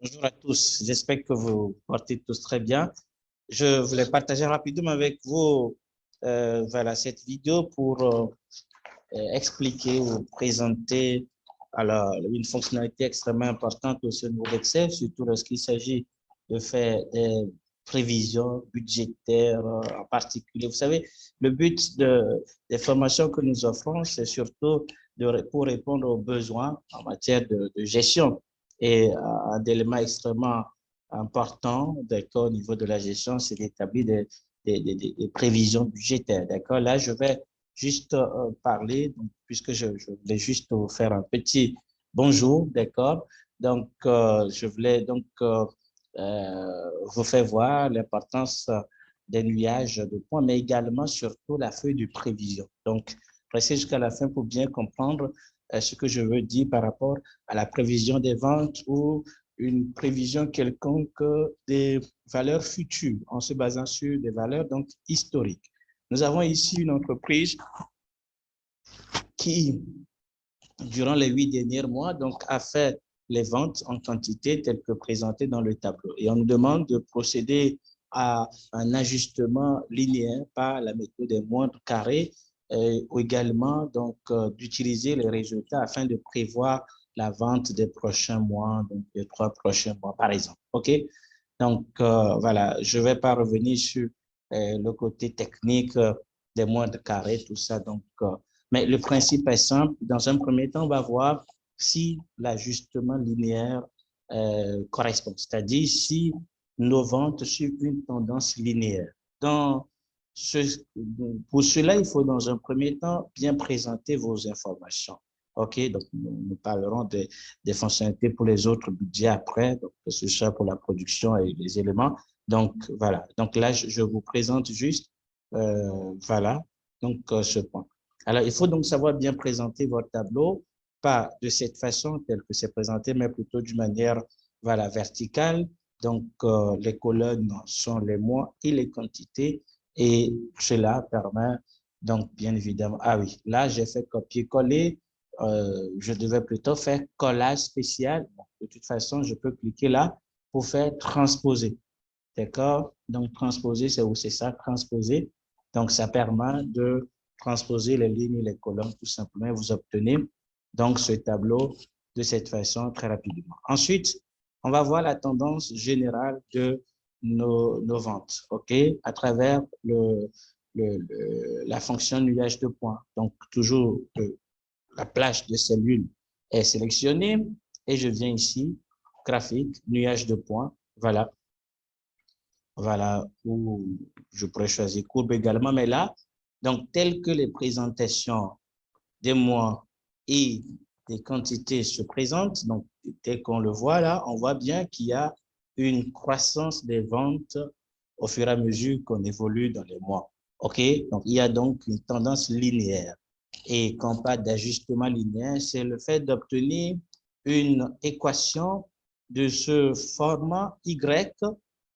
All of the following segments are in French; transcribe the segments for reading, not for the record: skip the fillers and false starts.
Bonjour à tous, j'espère que vous portez tous très bien. Je voulais partager rapidement avec vous voilà, cette vidéo pour expliquer ou présenter alors, une fonctionnalité extrêmement importante au niveau d'Excel, surtout lorsqu'il s'agit de faire des prévisions budgétaires en particulier. Vous savez, le but des formations que nous offrons, c'est surtout pour répondre aux besoins en matière de gestion. Et un élément extrêmement important, d'accord, au niveau de la gestion, c'est d'établir des prévisions budgétaires, d'accord. Là, je vais juste parler, donc, puisque je voulais juste vous faire un petit bonjour, d'accord. Donc, je voulais donc vous faire voir l'importance des nuages de points, mais également surtout la feuille de prévision. Donc, restez jusqu'à la fin pour bien comprendre ce que je veux dire par rapport à la prévision des ventes ou une prévision quelconque des valeurs futures en se basant sur des valeurs donc historiques. Nous avons ici une entreprise qui, durant les 8 derniers mois, donc, a fait les ventes en quantité telles que présentées dans le tableau. Et on nous demande de procéder à un ajustement linéaire par la méthode des moindres carrés, ou également donc d'utiliser les résultats afin de prévoir la vente des prochains mois, donc des 3 prochains mois, par exemple. OK? Donc, voilà, je ne vais pas revenir sur le côté technique des moindres carrés, tout ça. Donc, mais le principe est simple. Dans un premier temps, on va voir si l'ajustement linéaire correspond, c'est-à-dire si nos ventes suivent une tendance linéaire. Dans ce, pour cela, il faut dans un premier temps bien présenter vos informations. OK, donc nous parlerons des fonctionnalités pour les autres budgets après, donc que ce soit pour la production et les éléments. Donc, voilà. Donc là, je vous présente juste, voilà, donc ce point. Alors, il faut donc savoir bien présenter votre tableau, pas de cette façon telle que c'est présenté, mais plutôt d'une manière, voilà, verticale. Donc, les colonnes sont les mois et les quantités, et cela permet, donc, bien évidemment, ah oui, là, j'ai fait copier-coller, je devais plutôt faire collage spécial. Bon, de toute façon, je peux cliquer là pour faire transposer. D'accord? Donc, transposer, c'est où c'est ça, transposer. Donc, ça permet de transposer les lignes et les colonnes tout simplement. Vous obtenez donc ce tableau de cette façon très rapidement. Ensuite, on va voir la tendance générale de nos ventes, OK, à travers la fonction nuage de points. Donc, toujours la plage de cellules est sélectionnée et je viens ici, graphique, nuage de points, voilà. Voilà, où je pourrais choisir courbe également, mais là, donc, telles que les présentations des mois et des quantités se présentent, donc, tel qu'on le voit là, on voit bien qu'il y a une croissance des ventes au fur et à mesure qu'on évolue dans les mois. OK? Donc, il y a donc une tendance linéaire. Et quand on parle d'ajustement linéaire, c'est le fait d'obtenir une équation de ce format Y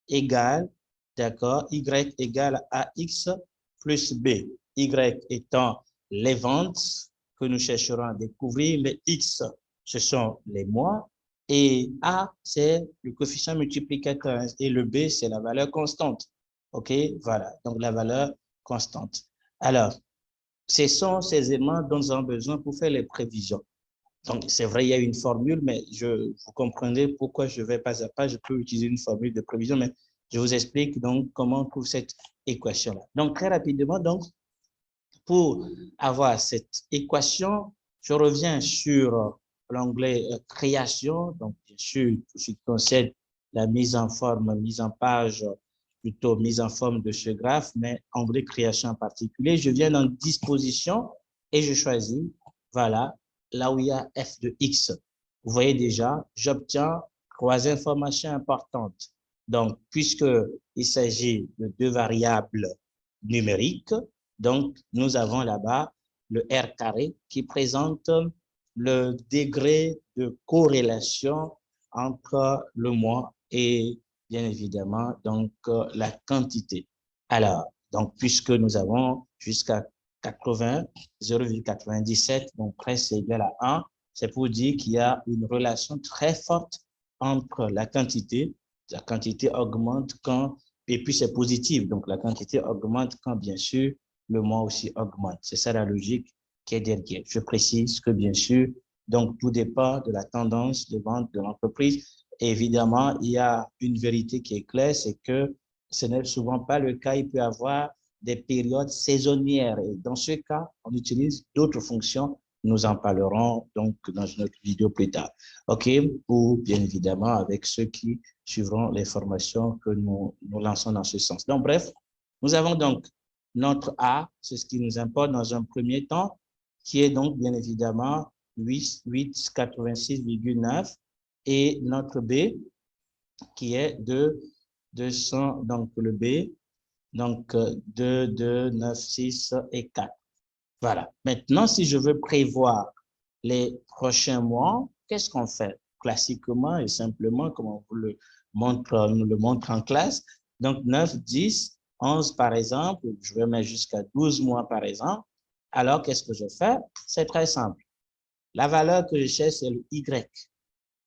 égale, d'accord, Y égale à X plus B. Y étant les ventes que nous chercherons à découvrir, les X, ce sont les mois, et A, c'est le coefficient multiplicateur, et le B, c'est la valeur constante. OK, voilà, donc la valeur constante. Alors, ce sont ces éléments dont nous avons besoin pour faire les prévisions. Donc, c'est vrai, il y a une formule, mais vous comprenez pourquoi je vais pas à pas, je peux utiliser une formule de prévision, mais je vous explique donc comment on trouve cette équation-là. Donc, très rapidement, donc, pour avoir cette équation, je reviens sur l'onglet création, donc bien sûr, tout ce qui concerne la mise en forme, mise en page, plutôt mise en forme de ce graphe, mais onglet création en particulier. Je viens dans disposition et je choisis, voilà, là où il y a f de x. Vous voyez déjà, j'obtiens 3 informations importantes. Donc, puisqu'il s'agit de 2 variables numériques, donc, nous avons là-bas le R carré qui présente le degré de corrélation entre le mois et bien évidemment donc la quantité. Alors, donc puisque nous avons jusqu'à 80, 0,97, donc presque égal à 1, c'est pour dire qu'il y a une relation très forte entre la quantité augmente quand, et puis c'est positif, donc la quantité augmente quand, bien sûr, le mois aussi augmente. C'est ça la logique qui est derrière. Je précise que, bien sûr, donc tout dépend de la tendance de vente de l'entreprise. Évidemment, il y a une vérité qui est claire, c'est que ce n'est souvent pas le cas. Il peut y avoir des périodes saisonnières. Et dans ce cas, on utilise d'autres fonctions. Nous en parlerons donc dans une autre vidéo plus tard. OK? Ou bien évidemment avec ceux qui suivront les formations que nous lançons dans ce sens. Donc, bref, nous avons donc notre A, c'est ce qui nous importe dans un premier temps, qui est donc bien évidemment 886,9 et notre B qui est de 200, donc le B, donc 2, 2, 9, 6 et 4. Voilà. Maintenant, si je veux prévoir les prochains mois, qu'est-ce qu'on fait? Classiquement et simplement, comme on vous le montre, nous le montre en classe. Donc, 9, 10, 11 par exemple, je vais mettre jusqu'à 12 mois par exemple. Alors, qu'est-ce que je fais? C'est très simple. La valeur que je cherche, c'est le Y.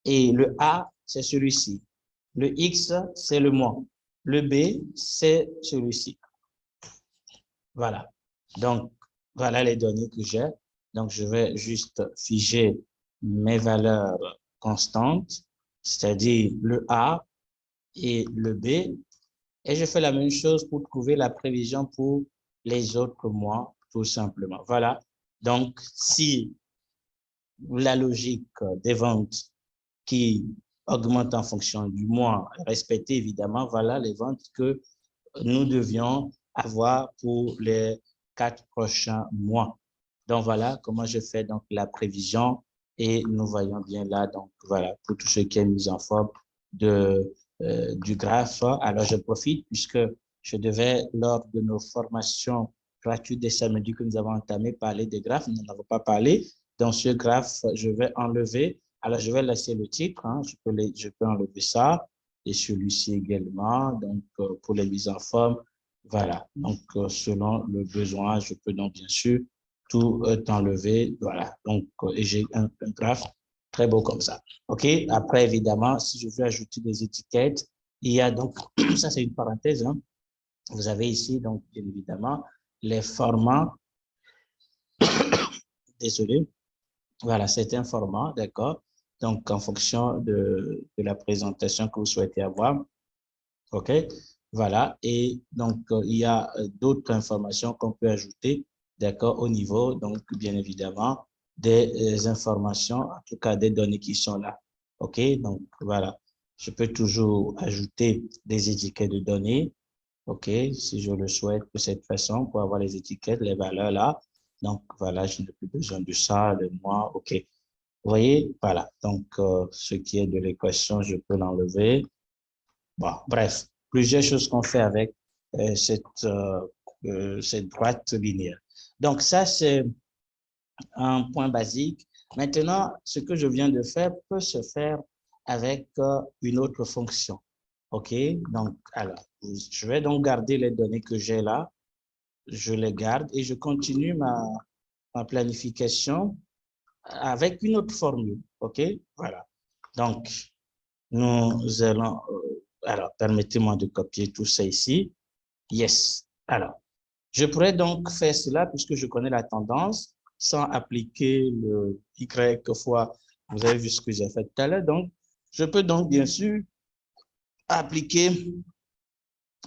Et le A, c'est celui-ci. Le X, c'est le mois. Le B, c'est celui-ci. Voilà. Donc, voilà les données que j'ai. Donc, je vais juste figer mes valeurs constantes, c'est-à-dire le A et le B. Et je fais la même chose pour trouver la prévision pour les autres mois, tout simplement. Voilà. Donc, si la logique des ventes qui augmente en fonction du mois respecté, évidemment, voilà les ventes que nous devions avoir pour les 4 prochains mois. Donc, voilà comment je fais donc la prévision et nous voyons bien là, donc voilà, pour tout ce qui est mis en forme du graphe. Alors, je profite puisque je devais, lors de nos formations gratuites des samedis que nous avons entamées, parler des graphes. Nous n'en avons pas parlé. Dans ce graphe, je vais enlever, alors je vais laisser le titre, hein, je peux enlever ça et celui-ci également, donc pour les mises en forme, voilà. Donc, selon le besoin, je peux donc bien sûr tout enlever, voilà. Donc, et j'ai un graphe très beau comme ça. OK? Après, évidemment, si je veux ajouter des étiquettes, il y a donc, ça c'est une parenthèse, hein. Vous avez ici, donc, bien évidemment, les formats, désolé, voilà, c'est un format, d'accord? Donc, en fonction de la présentation que vous souhaitez avoir, OK? Voilà. Et donc, il y a d'autres informations qu'on peut ajouter, d'accord, au niveau, donc, bien évidemment, des informations, en tout cas, des données qui sont là. OK? Donc, voilà. Je peux toujours ajouter des étiquettes de données, OK, si je le souhaite de cette façon, pour avoir les étiquettes, les valeurs là. Donc, voilà, je n'ai plus besoin de ça, de moi, OK. Vous voyez, voilà. Donc, ce qui est de l'équation, je peux l'enlever. Bon, bref, plusieurs choses qu'on fait avec cette droite linéaire. Donc, ça, c'est un point basique. Maintenant, ce que je viens de faire peut se faire avec une autre fonction. OK? Donc, alors, je vais donc garder les données que j'ai là. Je les garde et je continue ma planification avec une autre formule. OK? Voilà. Donc, nous allons, alors, permettez-moi de copier tout ça ici. Yes. Alors, je pourrais donc faire cela puisque je connais la tendance sans appliquer le Y fois. Vous avez vu ce que j'ai fait tout à l'heure. Donc, je peux donc bien sûr appliquer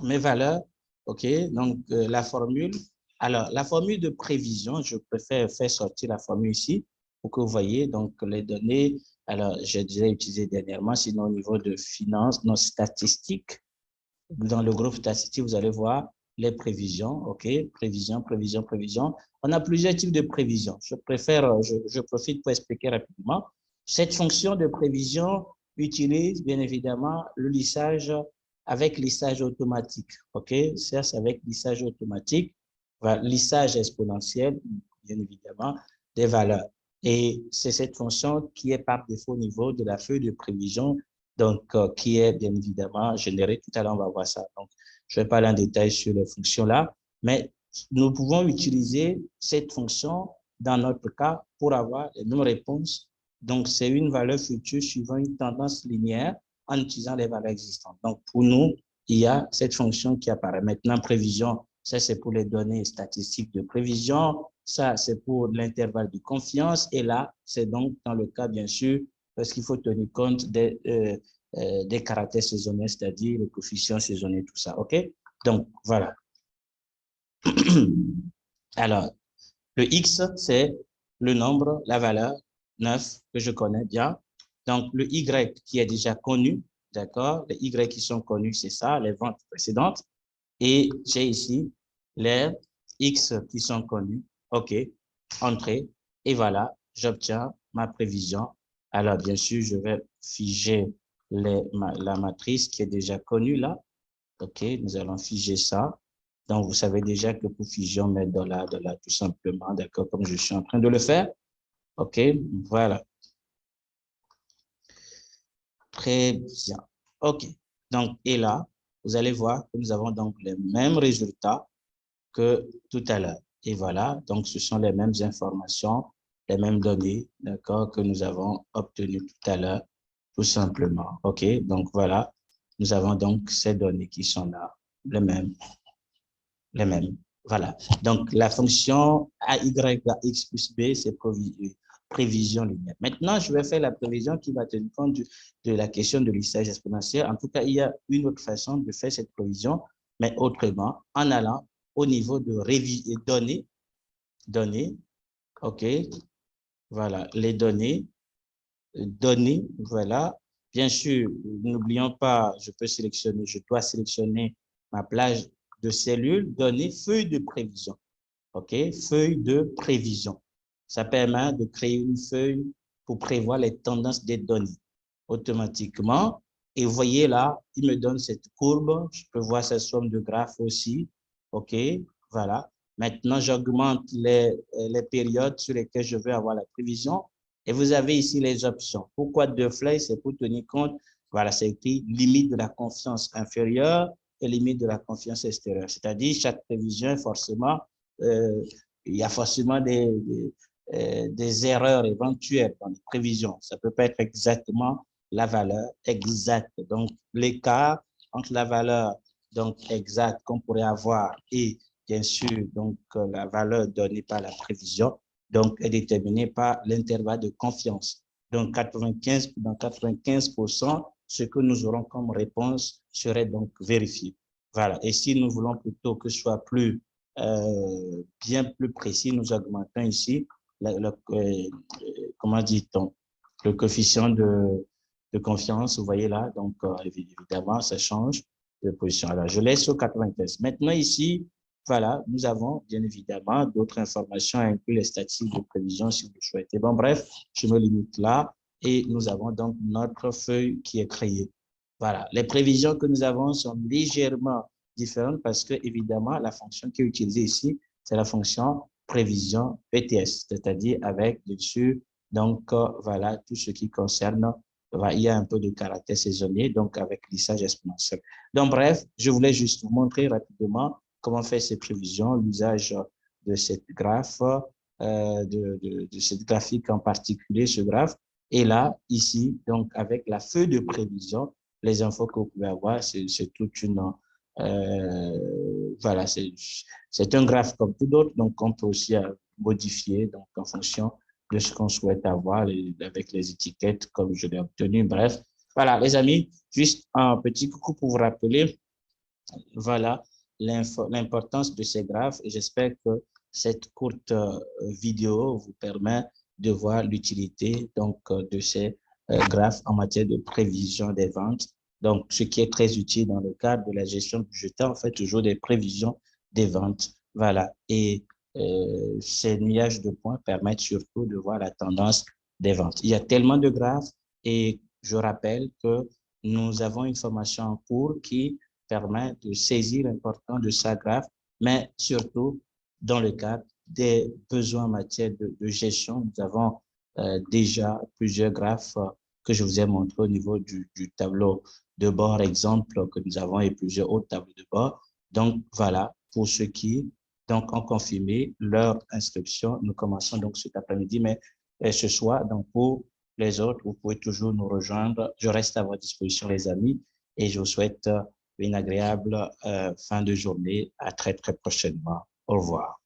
mes valeurs. OK? Donc, la formule. Alors, la formule de prévision, je préfère faire sortir la formule ici pour que vous voyez donc les données. Alors, j'ai déjà utilisé dernièrement, sinon au niveau de finances, non statistiques. Dans le groupe statistique, vous allez voir les prévisions, OK? Prévision, prévision, prévision. On a plusieurs types de prévisions. Je profite pour expliquer rapidement. Cette fonction de prévision utilise bien évidemment le lissage avec lissage automatique, OK? Ça, c'est avec lissage automatique, lissage exponentiel, bien évidemment, des valeurs. Et c'est cette fonction qui est par défaut au niveau de la feuille de prévision, donc qui est bien évidemment générée. Tout à l'heure, on va voir ça. Donc, je vais pas aller en détail sur les fonctions là, mais nous pouvons utiliser cette fonction dans notre cas pour avoir les mêmes réponses Donc, c'est une valeur future suivant une tendance linéaire en utilisant les valeurs existantes. Donc, pour nous, il y a cette fonction qui apparaît. Maintenant, prévision, ça, c'est pour les données statistiques de prévision. Ça, c'est pour l'intervalle de confiance. Et là, c'est donc dans le cas, bien sûr, parce qu'il faut tenir compte des caractères saisonniers, c'est-à-dire le coefficient saisonnier, tout ça. OK? Donc, voilà. Alors, le X, c'est le nombre, la valeur 9 que je connais bien. Donc, le Y qui est déjà connu, d'accord? Les Y qui sont connus, c'est ça, les ventes précédentes. Et j'ai ici les X qui sont connus. OK, entrée. Et voilà, j'obtiens ma prévision. Alors, bien sûr, je vais figer la matrice qui est déjà connue là. OK, nous allons figer ça. Donc, vous savez déjà que pour figer, on met $, tout simplement, d'accord, comme je suis en train de le faire. OK, voilà. Très bien. OK. Donc, et là, vous allez voir que nous avons donc les mêmes résultats que tout à l'heure. Et voilà, donc ce sont les mêmes informations, les mêmes données, d'accord, que nous avons obtenues tout à l'heure, tout simplement. OK, donc voilà, nous avons donc ces données qui sont là, les mêmes. Voilà. Donc, la fonction AY à X plus B, c'est prévision linéaire. Maintenant, je vais faire la prévision qui va tenir compte de la question de lissage exponentiel. En tout cas, il y a une autre façon de faire cette prévision, mais autrement, en allant au niveau de données, OK, voilà, les données, voilà. Bien sûr, n'oublions pas, je dois sélectionner ma plage de cellules, données, feuille de prévision. OK, feuille de prévision. Ça permet de créer une feuille pour prévoir les tendances des données automatiquement. Et vous voyez là, il me donne cette courbe. Je peux voir cette somme de graphes aussi. OK, voilà. Maintenant, j'augmente les périodes sur lesquelles je veux avoir la prévision. Et vous avez ici les options. Pourquoi deux flèches? C'est pour tenir compte, voilà, c'est écrit limite de la confiance inférieure et limite de la confiance extérieure. C'est-à-dire, chaque prévision, forcément, il y a forcément des erreurs éventuelles dans les prévisions. Ça peut pas être exactement la valeur exacte. Donc, l'écart entre la valeur donc exacte qu'on pourrait avoir et bien sûr donc la valeur donnée par la prévision donc est déterminée par l'intervalle de confiance. Donc, dans 95%, ce que nous aurons comme réponse serait donc vérifié. Voilà. Et si nous voulons plutôt que ce soit bien plus précis, nous augmentons ici comment dit-on, le coefficient de confiance, vous voyez là, donc évidemment, ça change de position. Alors, je laisse au 95. Maintenant, ici, voilà, nous avons bien évidemment d'autres informations, inclus les statistiques de prévision si vous le souhaitez. Bon, bref, je me limite là et nous avons donc notre feuille qui est créée. Voilà, les prévisions que nous avons sont légèrement différentes parce que, évidemment, la fonction qui est utilisée ici, c'est la fonction prévision PTS, c'est-à-dire avec dessus, donc voilà, tout ce qui concerne, il y a un peu de caractère saisonnier, donc avec lissage exponentiel. Donc bref, je voulais juste vous montrer rapidement comment faire ces prévisions, l'usage de cette graphe, de cette graphique en particulier, ce graphe. Et là, ici, donc avec la feuille de prévision, les infos que vous pouvez avoir, c'est toute une... voilà, c'est un graphe comme tout d'autres, donc on peut aussi modifier donc, en fonction de ce qu'on souhaite avoir avec les étiquettes comme je l'ai obtenu. Bref, voilà, les amis, juste un petit coucou pour vous rappeler, voilà, l'importance de ces graphes et j'espère que cette courte vidéo vous permet de voir l'utilité donc de ces graphes en matière de prévision des ventes. Donc, ce qui est très utile dans le cadre de la gestion budgétaire, on fait toujours des prévisions des ventes. Voilà. Et ces nuages de points permettent surtout de voir la tendance des ventes. Il y a tellement de graphes et je rappelle que nous avons une formation en cours qui permet de saisir l'importance de sa graphe, mais surtout dans le cadre des besoins en matière de gestion. Nous avons déjà plusieurs graphes que je vous ai montrés au niveau du tableau de bord, exemple, que nous avons et plusieurs autres tableaux de bord. Donc, voilà, pour ceux qui donc, ont confirmé leur inscription. Nous commençons donc cet après-midi, mais ce soir, donc, pour les autres, vous pouvez toujours nous rejoindre. Je reste à votre disposition, les amis, et je vous souhaite une agréable fin de journée. À très, très prochainement. Au revoir.